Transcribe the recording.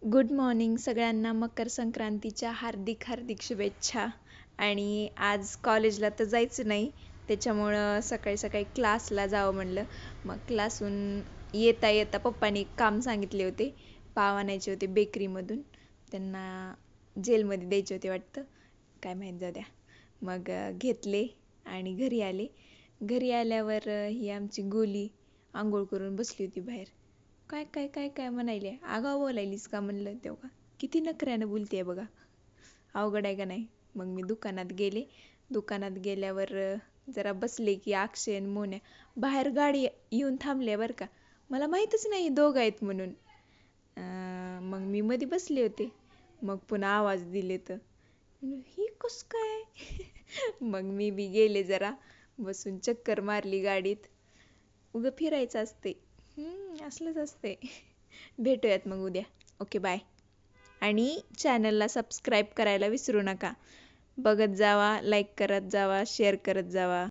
Good morning सगळ्यांना. मकर संक्रांतीच्या हार्दिक हार्दिक शुभेच्छा. आणि आज कॉलेजला तर जायचं नाही, त्याच्यामुळं सकाळी सकाळी क्लासला जावं म्हणलं. मग क्लासहून येता येता पप्पानी काम सांगितले होते, पाव आणायचे होते बेकरीमधून. त्यांना जेलमध्ये द्यायचे होते वाटतं, काय माहीत, जाऊ द्या. मग घेतले आणि घरी आले. घरी आल्यावर ही आमची गोली आंघोळ करून बसली होती बाहेर. काय काय काय काय म्हणायले, आगाव बोलायलीस का म्हणलं. तेव्हा किती नखऱ्यानं बोलतेय बघा, अवघड आहे का नाही. मग मी दुकानात गेले. दुकानात गेल्यावर जरा बसले की अक्षय आणि मोन्या बाहेर गाडी येऊन थांबले बरं का. मला माहीतच नाही दोघं आहेत म्हणून. मग मी मध्ये बसले होते. मग पुन्हा आवाज दिले तर ही कस काय. मग मी बी गेले, जरा बसून चक्कर मारली गाडीत. उगं फिरायचं असते, असलंच असते. भेटूयात मग उद्या. Okay, bye. आणि चॅनलला सबस्क्राईब करायला विसरू नका. बघत जावा, लाईक करत जावा, शेअर करत जावा.